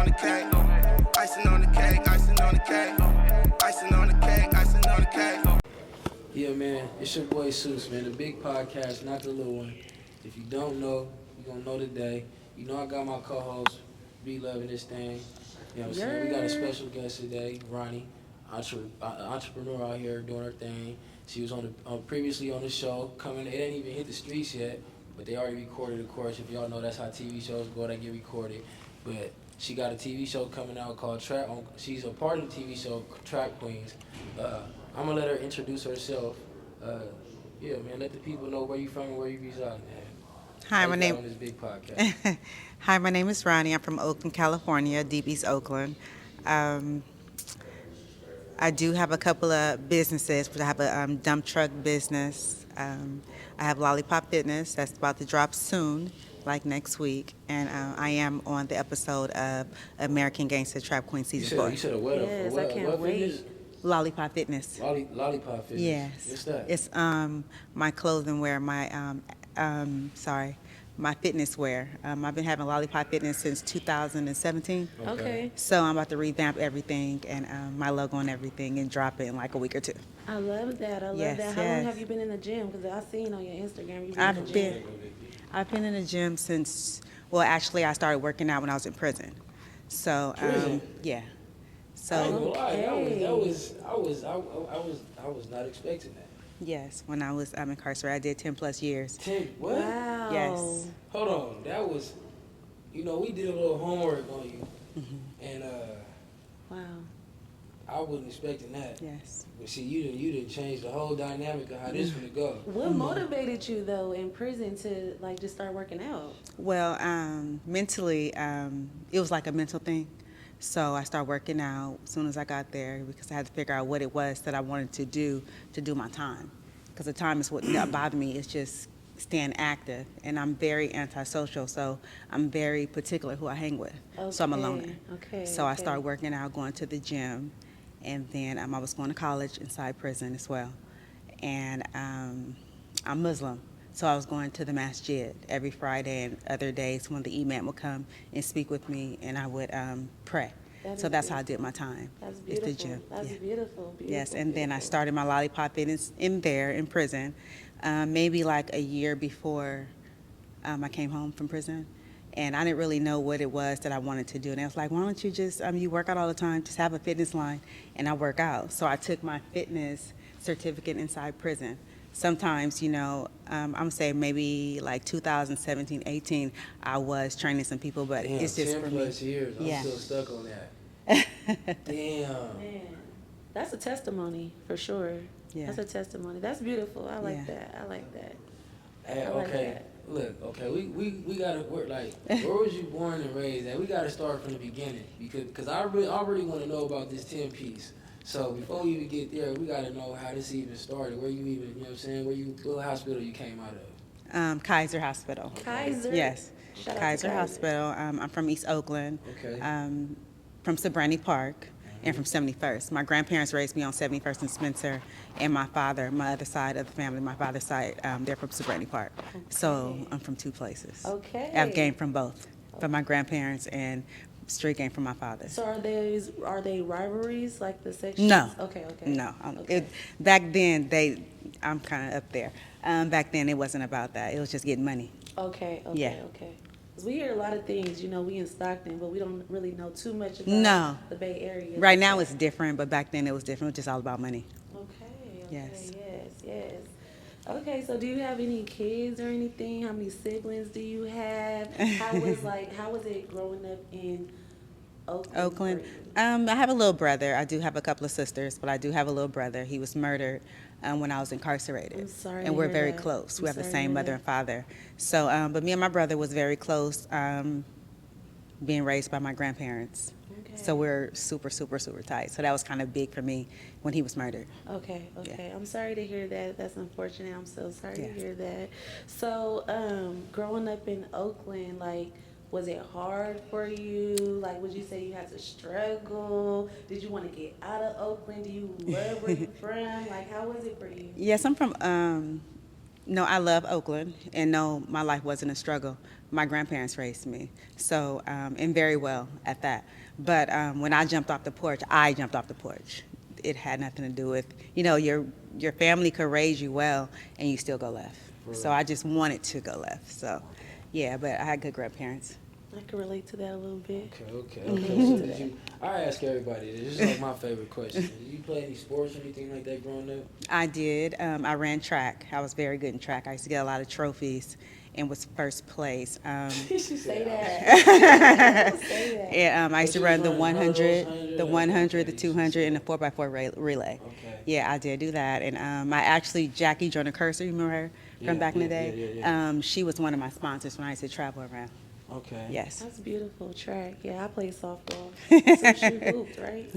on the cake. Icing on the cake, icing on the cake. Icing on the cake, icing on the cake. Yeah, man, it's your boy Seuss, man, the big podcast, not the little one. If you don't know, you're going to know today. You know I got my co-host, be loving this thing. You know what I'm saying? We got a special guest today, Ronnie, entrepreneur out here doing her thing. She was previously on the show, coming. It ain't even hit the streets yet, but they already recorded, of course. If y'all know, that's how TV shows go, they get recorded. But she got a TV show coming out called Trap. She's a part of the TV show Trap Queens. I'm gonna let her introduce herself. Yeah, man, let the people know where you from and where you reside, man. Hi, my name. On this big podcast. Hi, my name is Ronnie. I'm from Oakland, California, DB's Oakland. I do have a couple of businesses. I have a dump truck business. I have Lollipop Fitness that's about to drop soon, like next week. And I am on the episode of American Gangster Trap Queen Season 4. You said a what? Yes, I can't wait. Fitness? Lollipop Fitness. Lollipop Fitness. Yes. What's that? It's my clothing wear, my fitness wear. I've been having Lollipop Fitness since 2017. Okay. So I'm about to revamp everything and my logo and everything and drop it in like a week or two. I love that. I love Yes, that. How long yes. have you been in the gym? Because I've seen on your Instagram you've been in the gym. I've been in the gym since, well, actually I started working out when I was in prison. So, yeah. I ain't So, gonna lie, Okay. I was not expecting that. yes, when I was incarcerated, I did 10 plus years. 10, what? Wow. Yes. Hold on, that was, we did a little homework on you, and Wow. I wasn't expecting that. Yes. But see, you didn't change the whole dynamic of how this gonna go. What motivated you though in prison to like just start working out? Well, mentally, it was like a mental thing. So I started working out as soon as I got there because I had to figure out what it was that I wanted to do my time. Because the time is what bothered me, is just staying active. And I'm very antisocial, so I'm very particular who I hang with. So I'm a loner. Okay. So I started working out, going to the gym, and then I was going to college inside prison as well. And I'm Muslim. So I was going to the masjid every Friday and other days when the imam would come and speak with me, and I would pray. So that's how I did my time. That's It's beautiful. the gym. That's Yeah. beautiful. Yes, and then I started my Lollipop Fitness in prison, maybe like a year before I came home from prison. And I didn't really know what it was that I wanted to do. And I was like, why don't you just, you work out all the time, just have a fitness line, and I work out. So I took my fitness certificate inside prison. Sometimes, I'm going to say maybe like 2017, 18, I was training some people, but Damn, it's just 10 for plus me. years, I'm Yeah. still stuck on that. Damn. Man, that's a testimony for sure. Yeah. That's a testimony. That's beautiful. I like Yeah. that. I like that. Hey, I like okay, that. look, okay, we gotta work, like, where was you born and raised at? We gotta start from the beginning, because I already want to know about this 10 piece. So before we even get there, we gotta know how this even started, where you even, you know what I'm saying, what hospital you came out of. Kaiser Hospital. Kaiser. Yes, Shout out to Kaiser Hospital. I'm from East Oakland, Okay. from Sabrani Park, and from 71st. My grandparents raised me on 71st and Spencer, and my father, my other side of the family, my father's side, they're from Sabrani Park. So I'm from two places. Okay. I've gained from both, from my grandparents and street game from my father. So are they rivalries like the sections? No. Okay. No. Okay. Back then, I'm kind of up there. Back then, it wasn't about that. It was just getting money. Okay. Yeah. 'Cause we hear a lot of things, we in Stockton, but we don't really know too much about No. the Bay Area. Right now, it's different, but back then, it was different. It was just all about money. Okay. Yes. Yes. Okay, so do you have any kids or anything? How many siblings do you have? How was it growing up in Oakland? for you? I have a little brother. I do have a couple of sisters, but I do have a little brother. He was murdered when I was incarcerated. I'm sorry And to we're hear very that. close. I'm We have the sorry to same hear mother that. and father. So, but me and my brother was very close, being raised by my grandparents. Okay. So we're super, super, super tight. So that was kind of big for me when he was murdered. Okay. I'm sorry to hear that. That's unfortunate. I'm so sorry to Yeah. hear that. So, growing up in Oakland, was it hard for you? Would you say you had to struggle? Did you want to get out of Oakland? Do you love where you're from? How was it for you? Yes, I'm from, no, I love Oakland, and no, my life wasn't a struggle. my grandparents raised me, so and very well at that. But when I jumped off the porch, I jumped off the porch. It had nothing to do with, your family could raise you well and you still go left. So I just wanted to go left. So yeah, but I had good grandparents. I can relate to that a little bit. Okay. So I ask everybody this. This is like my favorite question. Did you play any sports or anything like that growing up? I did. I ran track. I was very good in track. I used to get a lot of trophies and was first place. You should say that. Say that. Yeah, I used to run the running 100, the 100, the okay, 200, and the 4x4 relay. Okay. Yeah, I did do that. And I actually, Jackie Jordan-Cursor, you remember her from back in the day? Yeah. She was one of my sponsors when I used to travel around. Okay. Yes. That's beautiful track. Yeah, I played softball. So she hooped, right?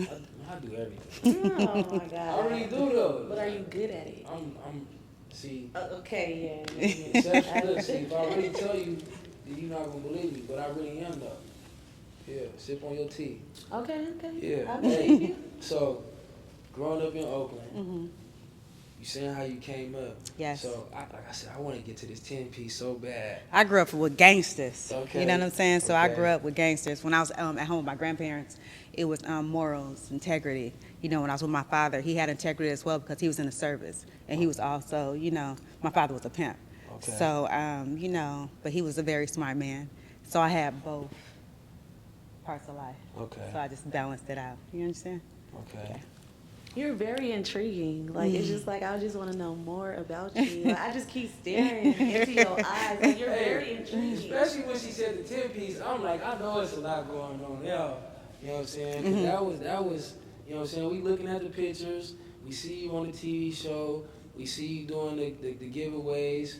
I do everything. Oh my god. I really do though. But are you good at it? I'm see. Okay, yeah. Exception. See, if I really tell you, then you're not gonna believe me, but I really am though. Yeah, sip on your tea. Okay. Yeah. I believe you. So, growing up in Oakland, Mm-hmm. you saying how you came up. Yes. So, like I said, I want to get to this 10-piece so bad. I grew up with gangsters. Okay. You know what I'm saying? So I Okay. grew up with gangsters. When I was at home with my grandparents, it was morals, integrity. When I was with my father, he had integrity as well because he was in the service. And he was also, my father was a pimp. Okay. So, but he was a very smart man. So I had both parts of life. Okay. So I just balanced it out. You understand? Okay. You're very intriguing. Like, it's just like, I just want to know more about you. Like, I just keep staring into your eyes. Like, you're very intriguing. Especially when she said the 10-piece, I'm like, I know it's a lot going on there. You know what I'm saying? 'Cause that was, you know what I'm saying? We looking at the pictures. We see you on the TV show. We see you doing the giveaways.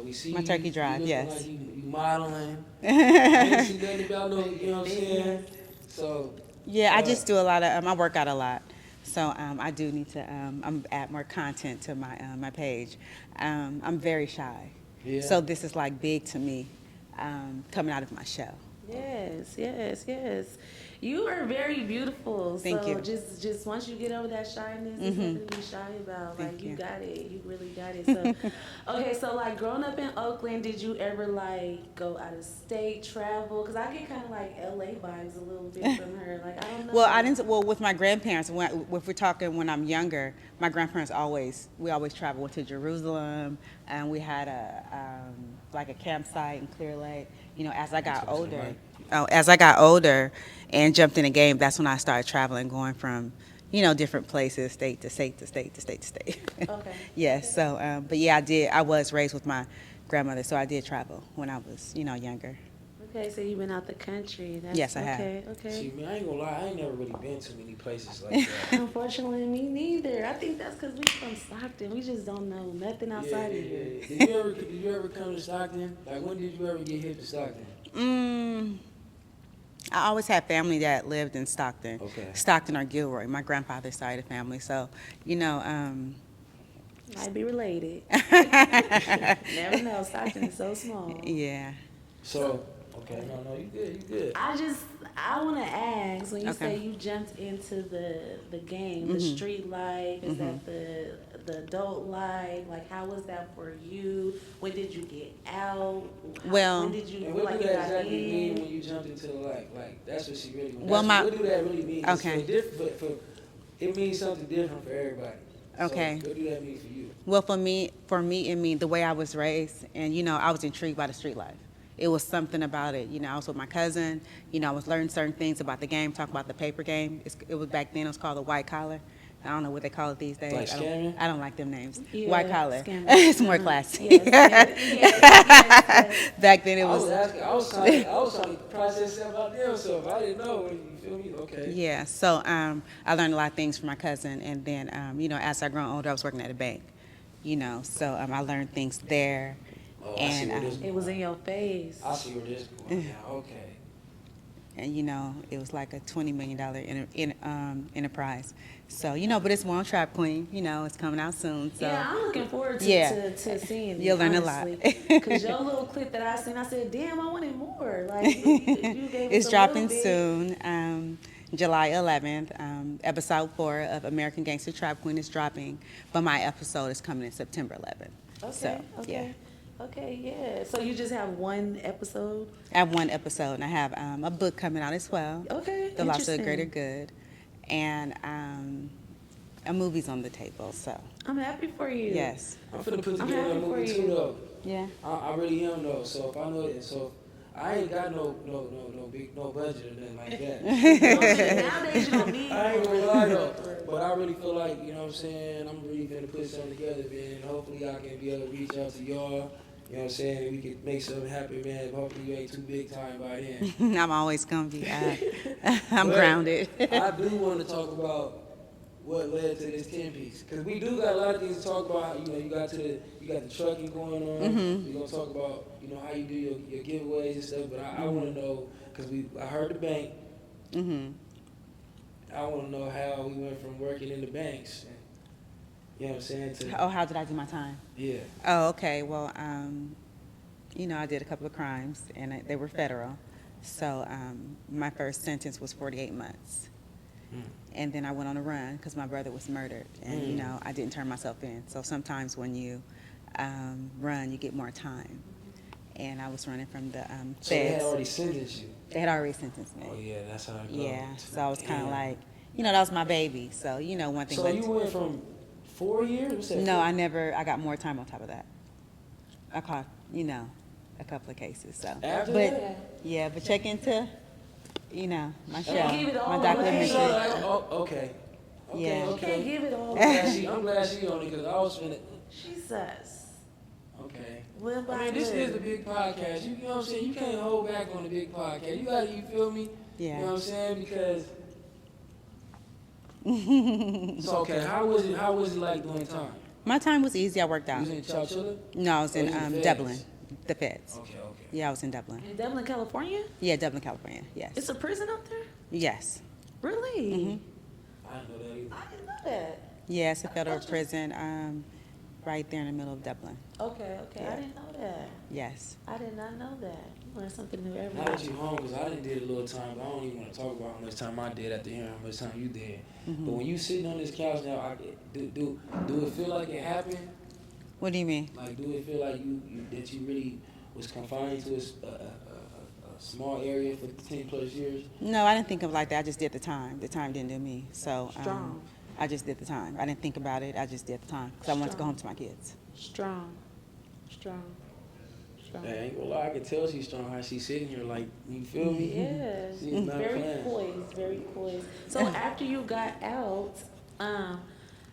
We see My you, turkey drive, you yes. like you modeling. I didn't see nothing about no, you know what I'm saying? So. Yeah, I just do a lot of, I work out a lot. So I do need to add more content to my page. I'm very shy. Yeah. So this is like big to me, coming out of my shell. Yes. You are very beautiful. Thank so you. Just once you get over that shyness, there's nothing to be shy about. Thank Like, you you. got it. You really got it. So, okay, so like growing up in Oakland, did you ever like go out of state, travel? Because I get kind of like LA vibes a little bit from her. Like, I don't know. Well, I didn't. Well, with my grandparents, if we're talking when I'm younger, my grandparents we always travel. Went to Jerusalem, and we had like a campsite in Clear Lake. As I got older, and jumped in the game, that's when I started traveling, going from, different places, state to state to state to state to state. Okay. Yes. So, but yeah, I did. I was raised with my grandmother, so I did travel when I was, younger. Okay, so you've been out the country. That's, Yes, I have. Okay. See, man, I ain't gonna lie, I ain't never really been to many places like that. Unfortunately, me neither. I think that's because we from Stockton. We just don't know nothing outside of here. Did you ever come to Stockton? Like, when did you ever get hip to Stockton? I always had family that lived in Stockton. Okay. Stockton or Gilroy, my grandfather's side of the family. So, Might be related. Never know. Stockton is so small. yeah. So, okay, no, you good. I want to ask, when you Okay. say you jumped into the game, the street life, is that the adult life? Like, how was that for you? When did you get out? Well- when did you And feel what like do you that got exactly mean in? when you jumped into the life? Like, that's what she really means. Well, What do that really mean? It's Okay. for different, but it means something different for everybody. Okay. So, what do that mean for you? Well, for me, it means the way I was raised, and I was intrigued by the street life. It was something about it. I was with my cousin. I was learning certain things about the game. Talk about the paper game. It was back then. It was called the white collar. I don't know what they call it these days. Like scamming? I don't like them names. Yeah, White collar. scamming. It's more classy. Yes. Back then it I was. I was trying to process that about them, so if I didn't know, you feel me? Okay. Yeah. So I learned a lot of things from my cousin, and then as I grew older, I was working at a bank. So I learned things there. Oh, I see And, where this It was in your face. I see where this is going now. Okay. And it was like a $20 million enterprise. So but it's one Trap Queen. It's coming out soon. So Yeah, I'm looking forward to, Yeah. to seeing it. You'll learn a lot. Because your little clip that I seen, I said, damn, I wanted more. Like, you gave it's us a dropping little bit. soon, July 11th. Episode 4 of American Gangster Trap Queen is dropping, but my episode is coming in September 11th. Okay, So, okay. yeah. Okay, yeah. So you just have one episode? I have one episode, and I have a book coming out as well. Okay, The Loss of the Greater interesting. Good, and a movie's on the table. So I'm happy for you. yes, I'm finna put I'm together a happy for movie too, you. though. yeah. I really am though. So if I know it, so I ain't got no big budget or nothing like that. You know what I'm saying? Nowadays you don't need I ain't gonna one. lie though, but I really feel like, you know what I'm saying, I'm really gonna put something together, man. Hopefully I can be able to reach out to y'all, you know what I'm saying, and we can make something happen, man. Hopefully you ain't too big time by then. I'm always gonna be. I'm But grounded. I do want to talk about what led to this 10-piece, because we do got a lot of things to talk about. You know, you got the trucking going on. Mm-hmm. We're gonna talk about, you know, how you do your giveaways and stuff. But I want to know, because I heard the bank. Mm-hmm. I want to know how we went from working in the banks, you know what I'm saying, to Oh, how did I do my time? yeah. Oh, okay. Well, I did a couple of crimes, and they were federal. So my first sentence was 48 months. Mm. And then I went on a run because my brother was murdered. And, I didn't turn myself in. So sometimes when you run, you get more time. And I was running from the So they had feds. already sentenced you. They had already sentenced me. Oh yeah, that's how it goes. Yeah. So I was kind of Damn. like, that was my baby. So, one thing So led you to- went from 4 years? What's that? No, I got more time on top of that. I caught, a couple of cases. So, After but that? yeah, but check into, my show, give it all my away. documentary. Oh, okay. Okay, Yeah. You okay. can't give it all I'm glad away. I'm glad she on it, because I was finna. Jesus. Okay. Little by I mean, this little. is the big podcast. You know what I'm saying? You can't hold back on the big podcast. You feel me? Yeah. You know what I'm saying? Because. So, okay, how was it like during time? My time was easy. I worked You out. was in Chowchilla? No, I was Oh, in you in the Dublin, feds. the feds. Okay. Yeah, I was in Dublin. In Dublin, California? Yeah, Dublin, California. Yes. It's a prison out there? Yes. Really? Mm-hmm. I didn't know that either. I didn't know that. Yeah, it's a federal prison right there in the middle of Dublin. Okay. Yeah. I didn't know that. Yes. I did not know that. You learn something new every Now day. that you home, because I didn't did a little time, but I don't even want to talk about how much time I did after hearing how much time you did. But when you sitting on this couch now, do it feel like it happened? What do you mean? Like, do it feel like that you really was confined to a small area for 10 plus years? No, I didn't think of it like that. I just did the time. The time didn't do me. So Strong. I just did the time. I didn't think about it. I just did the time because I wanted to go home to my kids. Strong. I ain't gonna lie, I can tell she's strong how she's sitting here, like, you feel me? Yes. She's not Very playing. poised, very poised. So after you got out,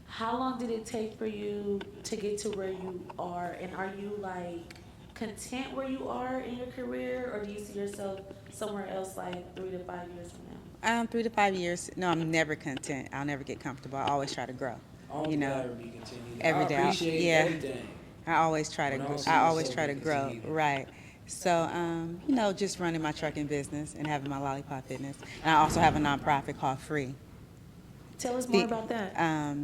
how long did it take for you to get to where you are? And are you like content where you are in your career, or do you see yourself somewhere else like 3 to 5 years from now? 3 to 5 years. No, I'm never content. I'll never get comfortable. I always try to grow. I don't ever be continued. every day. I appreciate Yeah. everything. I always try to. But I don't see I always myself try to being grow. continued. Right. So, just running my trucking business and having my lollipop fitness. And I also have a nonprofit called Free. Tell us more about that.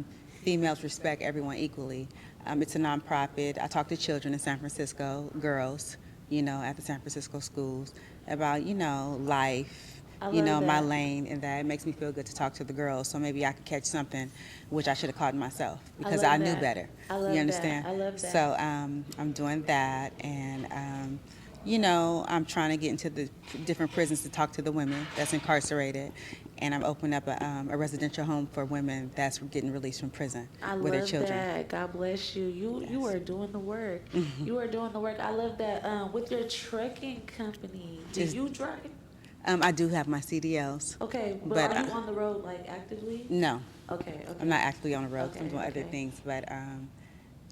Females respect everyone equally. It's a nonprofit. I talk to children in San Francisco, girls, at the San Francisco schools about, life, I love my that. lane, and that it makes me feel good to talk to the girls. So maybe I could catch something which I should have caught myself because love I knew that. better. I love you that. understand? I love that. So I'm doing that, and I'm trying to get into the different prisons to talk to the women that's incarcerated, and I'm opening up a residential home for women that's getting released from prison I with their love children. that. God bless you. You Yes. are doing the work. You are doing the work. I love that. With your trucking company, do Is- you drive? I do have my CDLs. Okay, but But, are you on the road like actively? No, Okay. I'm not actively on the road. 'Cause I'm Okay, doing other okay. things, but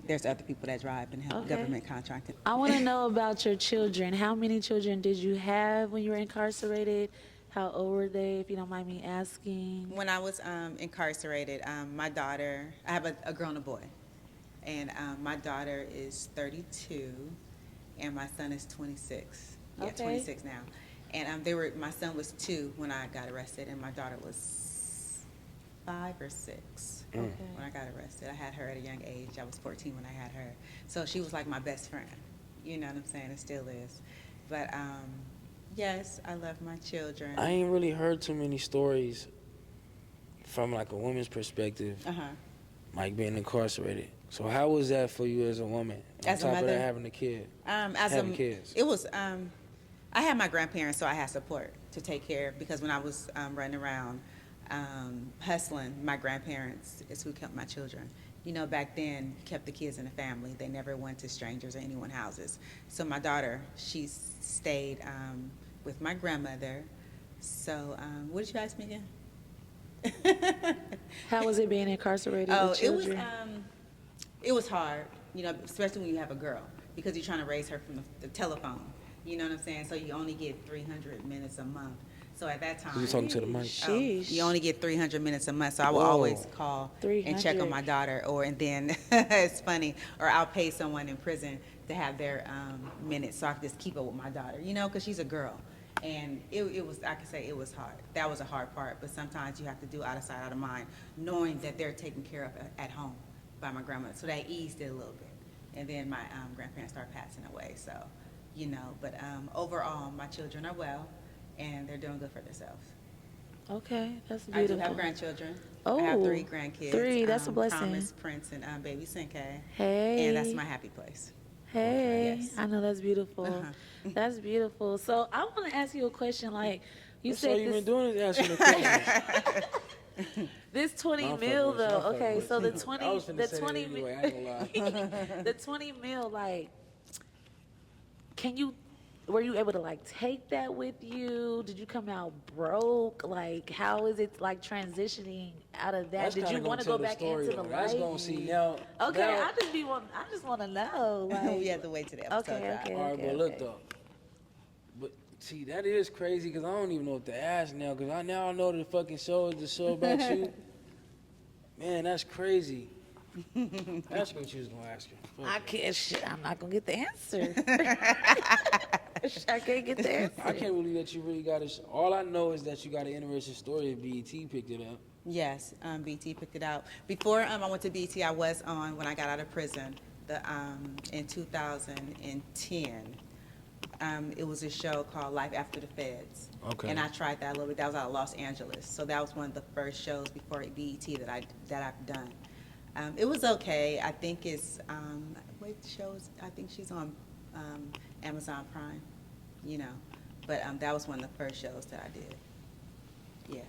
there's other people that drive and help Okay. government contracting. I want to know about your children. How many children did you have when you were incarcerated? How old were they, if you don't mind me asking? When I was incarcerated, my daughter, I have a girl and a boy, and my daughter is 32, and my son is 26. Yeah, Okay. 26 now. And my son was 2 when I got arrested, and my daughter was 5 or 6 Okay. when I got arrested. I had her at a young age. I was 14 when I had her, so she was like my best friend. You know what I'm saying? It still is. But yes, I love my children. I ain't really heard too many stories from like a woman's perspective, Uh huh. like being incarcerated. So how was that for you as a woman? As a On top of mother? that, having a kid, As having kids. it was. I had my grandparents, so I had support to take care because when I was running around hustling, my grandparents is who kept my children. You know, back then, kept the kids in the family. They never went to strangers or anyone's houses. So my daughter, she stayed with my grandmother. So what did you ask me again? How was it being incarcerated Oh, with children? it was hard, you know, especially when you have a girl because you're trying to raise her from the telephone. You know what I'm saying? So you only get 300 minutes a month. So at that time, You talking to the mic? Sheesh. you only get 300 minutes a month. So I will Whoa. always call and check 300. on my daughter, and then it's funny, or I'll pay someone in prison to have their minutes so I can just keep up with my daughter, you know, because she's a girl. And it was, I can say it was hard. That was a hard part, but sometimes you have to do out of sight, out of mind, knowing that they're taken care of at home by my grandmother. So that eased it a little bit. And then my grandparents started passing away, so, you know. But overall, my children are well, and they're doing good for themselves. Okay, that's I beautiful. do have grandchildren. Oh, I have 3 grandkids. 3, that's a blessing. Promise, Prince, and baby Sinke. Hey. And that's my happy place. Hey, Yes. I know that's beautiful. Uh-huh. That's beautiful. So I want to ask you a question. Like you That's all said, you've been this, doing is asking the questions. this 20 No, I'm mil fucking with you. though. I'm fucking Okay, with so you. the 20, I was finna the say that 20, anyway, I ain't gonna lie. the 20 mil. Like, were you able to like take that with you? Did you come out broke? Like, how is it like transitioning out of that? That's Did you kinda want to gonna go tell back story, into the though. That's life? gonna see now. Okay, now- I just want to know. Like, We have to wait till the episode Okay, drops. okay. All right, but look though. But see, that is crazy because I don't even know what to ask now because I know the fucking show is the show about you. Man, that's crazy. Ask me what you was gonna ask her. I can't. Shit, I'm not gonna get the answer. I can't get the answer. I can't believe that you really got it. All I know is that you got an interesting story and B.E.T. picked it up. Yes, B.E.T. picked it out. Before I went to B.E.T., I was on, when I got out of prison, in 2010. It was a show called Life After the Feds. Okay. And I tried that a little bit. That was out of Los Angeles. So that was one of the first shows before B.E.T. that I've done. It was okay. I think it's, what shows? I think she's on Amazon Prime, you know. But that was one of the first shows that I did. Yeah.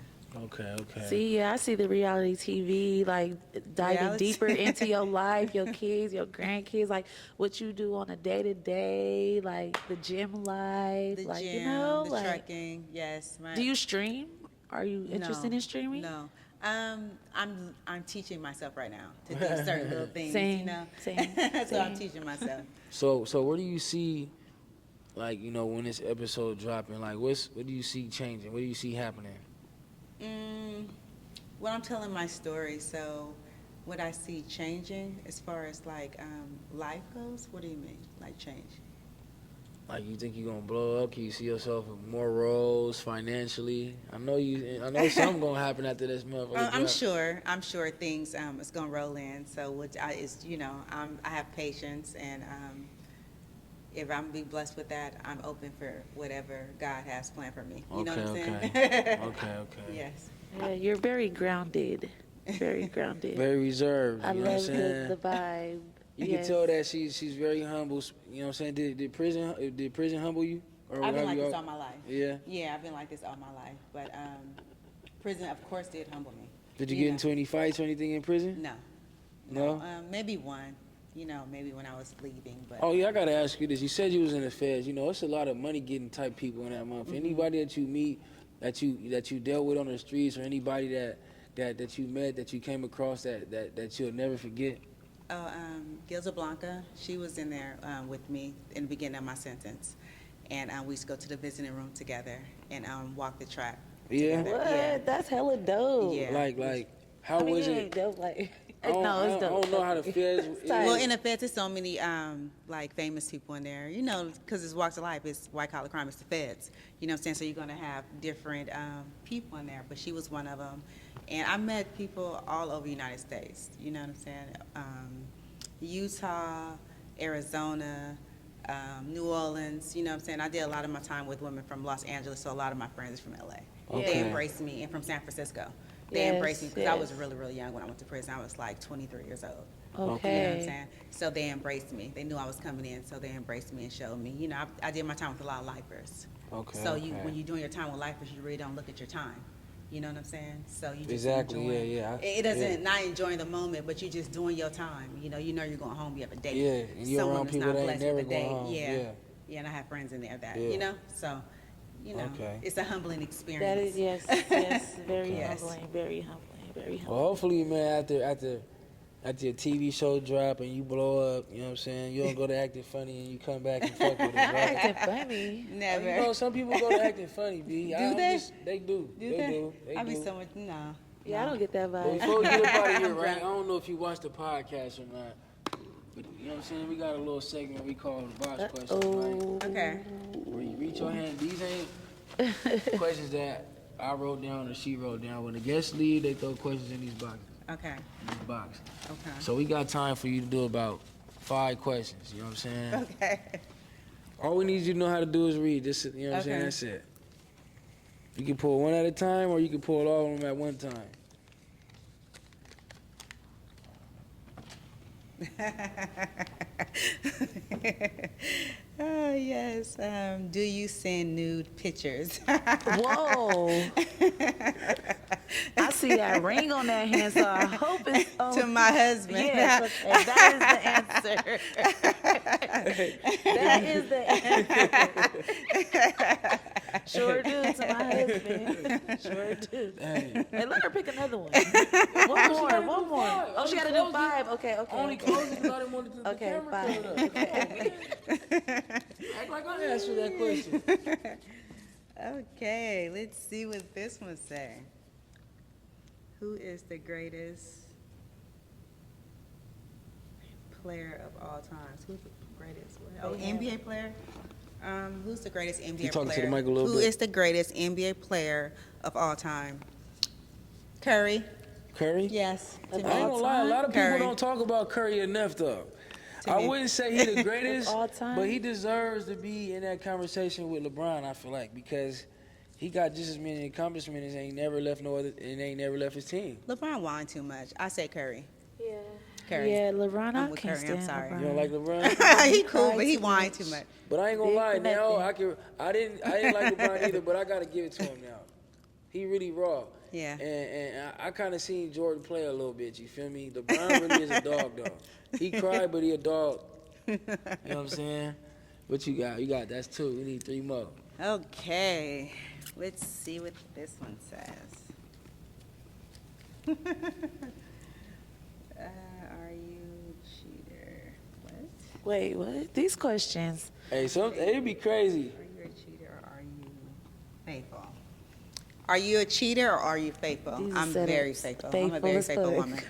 Okay. See, yeah, I see the reality TV, like diving Reality? deeper into your life, your kids, your grandkids, like what you do on a day to day, like the gym life, The like gym, you know, the like. trucking, yes. Do you stream? Are you interested No, in streaming? No. I'm teaching myself right now to do certain little things, Same, you know. same, So I'm same. teaching myself. So where do you see, like, you know, when this episode dropping, like, what do you see changing? What do you see happening? Well, I'm telling my story, so what I see changing as far as like life goes. What do you mean, like change? Like, you think you're gonna blow up? Can you see yourself with more roles financially? I know something gonna happen after this motherfucker. I'm sure things is gonna roll in. So I have patience, and if I'm be blessed with that, I'm open for whatever God has planned for me. You know what I'm saying? Okay. Yes. Yeah, you're very grounded. Very grounded. Very reserved. I You know what I'm love saying? the vibe. You Yes. can tell that she's very humble. You know what I'm saying? Did prison humble you? Or I've been have like you this al- all my life. Yeah. Yeah, I've been like this all my life. But prison, of course, did humble me. Did you get into any fights or anything in prison? No. No? Maybe one. You know, maybe when I was leaving. But Oh yeah, I gotta ask you this. You said you was in the feds. You know, it's a lot of money getting type people in that month. Mm-hmm. Anybody that you meet, that you dealt with on the streets, or anybody that you met, that you came across that you'll never forget. Gilza Blanca, she was in there with me in the beginning of my sentence. And we used to go to the visiting room together and walk the track. Yeah. together. What? Yeah. That's hella dope. Yeah. Like how I mean, was it it? ain't dope, like, I don't, no, it's I dope. don't know how the feds. It's tight. Well, in the feds, there's so many like famous people in there, you know, because it's walks of life. It's white collar crime. It's the feds. You know what I'm saying? So you're gonna have different people in there. But she was one of them, and I met people all over the United States. You know what I'm saying? Utah, Arizona, New Orleans. You know what I'm saying? I did a lot of my time with women from Los Angeles, so a lot of my friends are from LA. Okay. They embraced me, and from San Francisco. They Yes, embraced me because I was yes. really, really young when I went to prison. I was like 23 years old. You know what I'm Okay. saying? So they embraced me. They knew I was coming in, so they embraced me and showed me. You know, I did my time with a lot of lifers. Okay. So okay. when you're doing your time with lifers, you really don't look at your time. You know what I'm saying? So you just Exactly, enjoy. yeah. It doesn't not enjoying the moment, but you're just doing your time. You know you're going home. You have a date. Yeah, and you're Someone around that's people not that ain't blessed never with a going date. home. Yeah, and I have friends in there that Yeah. So, Okay. it's a humbling experience. That is yes, very Yes. humbling, very humbling, very humbling. Well, hopefully, man, after your TV show drop and you blow up, you know what I'm saying? You don't go to acting funny and you come back and fuck with us, right? Acting funny. Never. You know, some people go to acting funny, B. Do they? They do. Do They they? do. They I be do. so much no. Yeah, I don't get that But vibe. before we get up out of here, right? I don't know if you watched the podcast or not. But you know what I'm saying? We got a little segment we call the box questions, right? Okay. Where you reach your hand. These ain't questions that I wrote down or she wrote down. When the guests leave, they throw questions in these boxes. Okay. This box. Okay. So we got time for you to do about 5 questions. You know what I'm saying? Okay. All we need you to know how to do is read. This, you know what I'm saying? Okay. That's it. You can pull one at a time, or you can pull all of them at one time. Oh yes. Do you send nude pictures? Whoa. I see that ring on that hand, so I hope it's To my husband. Yes, and that is the answer. That is the answer. Sure do to my husband. Sure do. Hey. Hey, let her pick another one. One more. Oh, she got to do 5. Okay. Only okay. close it because I didn't want the Okay, camera fine. covered up. Come on, man. Act like I asked you that question. Okay, let's see what this one say. Who is the greatest player of all times? Who's the greatest? Oh, NBA player. Who's the greatest NBA player? talking to the mic a little Who bit. is the greatest NBA player of all time? Curry. Curry? Yes. I ain't gonna lie, a lot of people Curry. don't talk about Curry enough, though. To I me. wouldn't say he the greatest, all time? but he deserves to be in that conversation with LeBron, I feel like, because he got just as many accomplishments and ain't never left his team. LeBron won too much. I say Curry. Yeah. Curry. Yeah, LeBron, I'm I with can't Curry, I'm stand sorry. You don't like LeBron. LeBron? He cool, cried but he too whined much. too much. But I ain't gonna Big lie, for now nothing. I didn't like LeBron either, but I gotta give it to him now. He really raw. Yeah. And I kind of seen Jordan play a little bit. You feel me? LeBron really is a dog, though. He cried, but he a dog. You know what I'm saying? What you got? You got that's 2. We need 3 more. Okay, let's see what this one says. Are you a cheater? What? Wait, what? These questions. Hey, it'd be crazy. Are you a cheater or are you faithful? Are you a cheater or are you faithful? These are I'm setups. very faithful. I'm a Faithful very as faithful fuck. woman.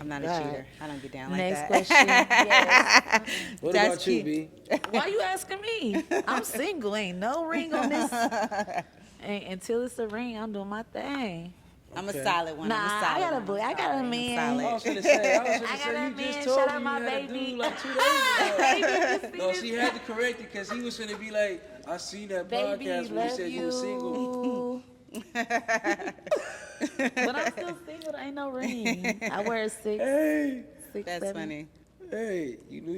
I'm not a God. cheater. I don't get down like Next that. question. Yes. What That's about you, cute. B? Why you asking me? I'm single. Ain't no ring on this. Until it's a ring, I'm doing my thing. I'm Okay. a solid one. Nah, I'm a I solid got a one. boy. I'm I got a sorry. I'm man. I solid. was gonna say, I got a you man. just Shout told out me my you had a baby. dude like 2 days ago. Baby, you No, see she this? had to correct it because he was finna be like, I seen that Baby, podcast where you love said you were single. you. But I'm still single. There ain't no ring. I wear a 6. Hey, 6, That's 7. funny. hey, you know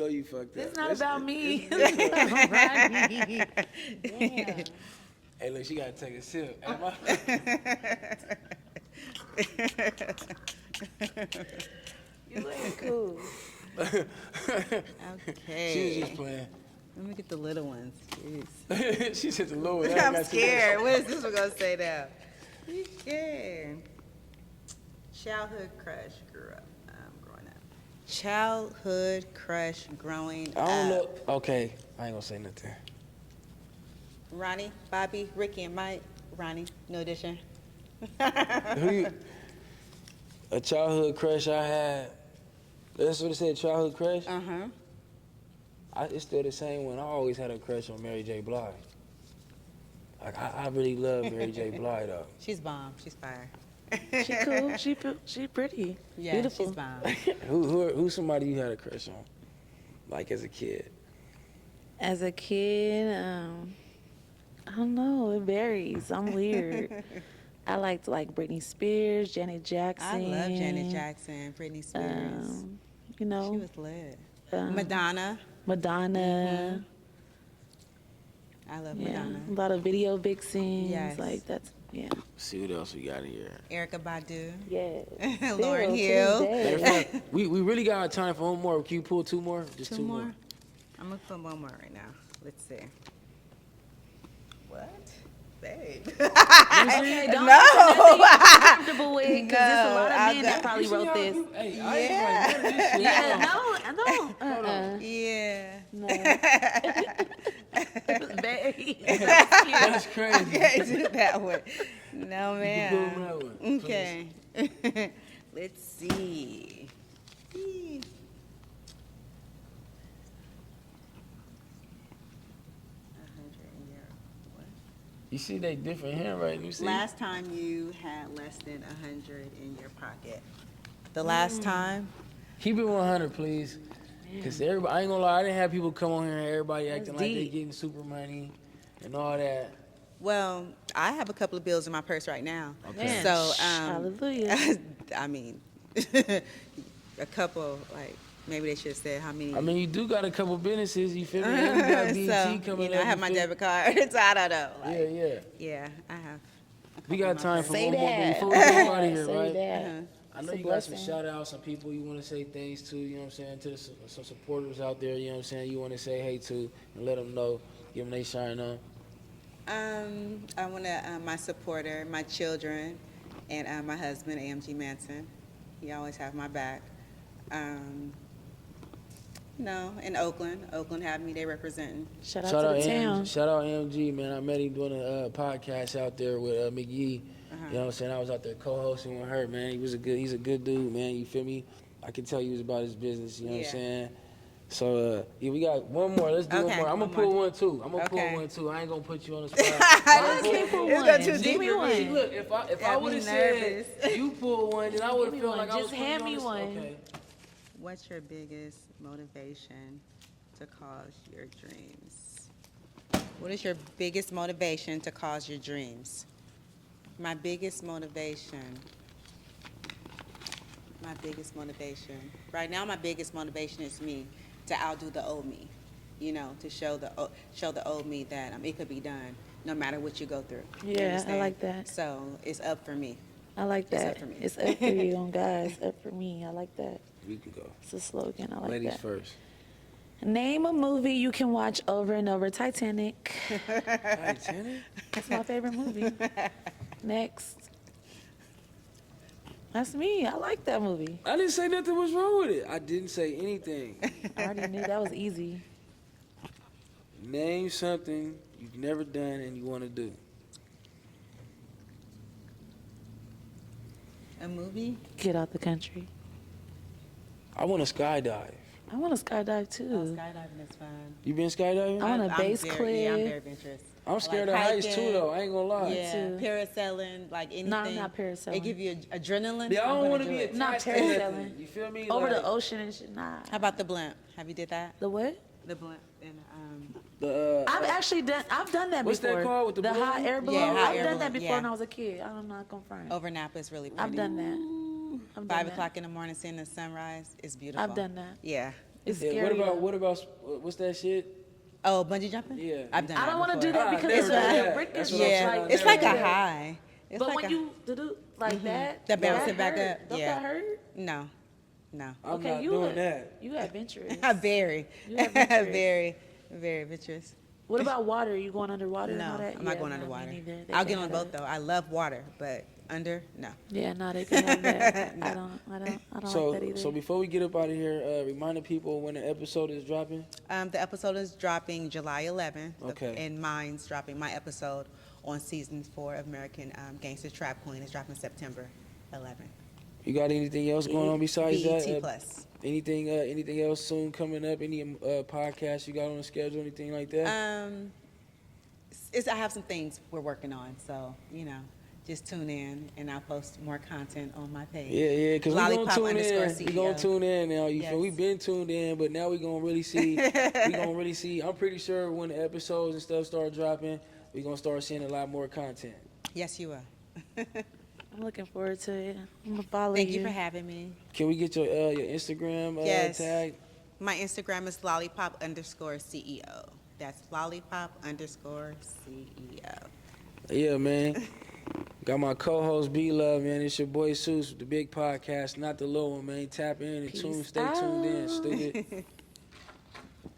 you fucked up. It's not about me. it's- Ronnie. Damn. Hey, look, she gotta take a sip. Am I? You ain't cool. Okay. She was just playing. Let me get the little ones. Jeez. She said the low one. I'm scared. What is this one gonna say now? You scared? Childhood crush growing up. Childhood crush growing I don't know. up. Okay, I ain't gonna say nothing. Ronnie, Bobby, Ricky, and Mike. Ronnie, no addition. Who you? A childhood crush I had. That's what it said, childhood crush? Uh-huh. It's still the same one. I always had a crush on Mary J. Blige. Like, I really love Mary J. Blige, though. She's bomb. She's fire. She cool. She pretty. Yeah, Beautiful. she's bomb. Who's somebody you had a crush on? Like, as a kid? As a kid, I don't know. It varies. I'm weird. I liked like Britney Spears, Janet Jackson. I love Janet Jackson, Britney Spears. You know, She was lit. Um, Madonna. Madonna. I love Yeah, Madonna. a lot of video vixens. Yes. Like that's yeah. See what else we got in here. Erica Badu. Yeah. Lauryn Still, to Hill. this Matter of day. fact, we really got time for one more. Can you pull two more? Just Two more? I'm gonna put one more right now. Let's see. What? Babe. Okay, don't No. nothing you're comfortable with, because there's a No, lot of I'm men that not- probably wrote this. Hey, Yeah. I ain't like none of this shit. Yeah, no. Yeah. No. Babe. That's crazy. Can't do that one. No, You man. can pull that one, please. Okay. Let's see. Eee. 100 in your what? You see they different handwriting. You see? Last time you had less than 100 in your pocket. The last time? Keep it 100, please. Cause everybody, I ain't gonna lie, I didn't have people come on here and everybody acting like they deep. getting super money and all that. Well, I have a couple of bills in my purse right now. Okay. So, Hallelujah. I mean, a couple, like, maybe they should have said how many. I mean, you do got a couple businesses, you feel me? And you got B.E.T So, coming you know, up. I have you my feel- debit card, so I don't know. Like, Yeah. yeah, I have. We got time for Say one more that. before we get out of here, Say right? that. I know It's a you got some blessing. shout outs, some people you want to say things to, you know what I'm saying, to some supporters out there, you know what I'm saying, you want to say hey to and let them know, give them they shine on. I want to, my supporter, my children, and my husband, AMG Manson. He always have my back. No, in Oakland. Oakland have me, they representing. Shout out to the town. Shout out AMG, man. I met him doing a podcast out there with McGee. You know what I'm saying? I was out there co-hosting with her, man. He's a good dude, man. You feel me? I can tell he was about his business, you know what I'm Yeah. saying? So, yeah, we got one more. Let's do one Okay, more. I'm one going to pull more. one, too. I'm going to Okay. pull one, too. I ain't going to put you on the spot. I can't pull It's one. not too Give deep me for one. me. Look, if I Got would me have said nervous. you pull one, then I would have me felt one. like I was Just putting hand you on me the one. Okay. What's your biggest motivation to cause your dreams? What is your biggest motivation to cause your dreams? My biggest motivation. Right now, my biggest motivation is me to outdo the old me. You know, to show the old me that it could be done no matter what you go through. You Yeah, I understand? like that. So it's up for me. I like It's that. up for me. It's up for you, on God. It's up for me. I like that. We can go. It's a slogan. I like Ladies that. first. Name a movie you can watch over and over. Titanic. Titanic? That's my favorite movie. Next. That's me. I like that movie. I didn't say nothing was wrong with it. I didn't say anything. I already knew that was easy. Name something you've never done and you want to do. A movie? Get out the country. I want to skydive. I want to skydive too. Skydiving is fun. You been skydiving? I want a base Yeah, I'm cliff. very adventurous. I'm scared like of heights hiking. too, though. I ain't gonna lie. Yeah, too. parasailing, like anything. No, I'm not parasailing. It give you adrenaline. Yeah, I I'm don't gonna want to do be it. Not attached to parasailing. nothing. You feel me? Over Like, the ocean and shit. Nah. How about the blimp? Have you did that? The what? The blimp and the, I've actually done. I've done that What's that before. called, with the hot balloon? air balloon. Yeah, hot I've air done that balloon, before yeah. when I was a kid. I'm not gonna front. over Napa is really pretty. I've done that. I've done 5 that. o'clock in the morning, seeing the sunrise is beautiful. I've done that. Yeah. It's yeah, scary. what about what's that shit? Oh, bungee jumping? Yeah. I've done I that don't want to do before. that because never it's done a that. ridiculous. That's what I'm Yeah, saying. it's I've like never a done that. high. It's But like when a, you do like that, That bounce that it back hurt. up, Don't yeah. that hurt? No. I'm Okay, not you doing that. You adventurous. Very. You adventurous. Very adventurous. What about water? You going underwater and No, all that? I'm not Yeah, going no, underwater. Me neither. They I'll can't get on have both that. though. I love water, but under, no. Yeah, no, they can have that. I don't So, like that either. so before we get up out of here, reminding people when the episode is dropping. The episode is dropping July 11th. Okay. And mine's dropping, my episode on season 4 of American Gangster Trap Queen is dropping September 11th. You got anything else going on besides BET that? Plus. Anything else soon coming up? Any podcasts you got on the schedule? Anything like that? I have some things we're working on, so, just tune in and I'll post more content on my page. Yeah, because we're going to tune in. Lollipop_CEO. We're going to tune in now. You Yes. feel? We've been tuned in, but now we're going to really see. We're going to really see. I'm pretty sure when the episodes and stuff start dropping, we're going to start seeing a lot more content. Yes, you will. I'm looking forward to it. I'm gonna follow Thank you for having me. Can we get your Instagram Yes. tag? My Instagram is lollipop_CEO. That's lollipop_CEO. Yeah, man. Got my co-host B-Love, man. It's your boy Seuss, the big podcast, not the little one, man. Tap in and Peace stay tuned in, out. stupid.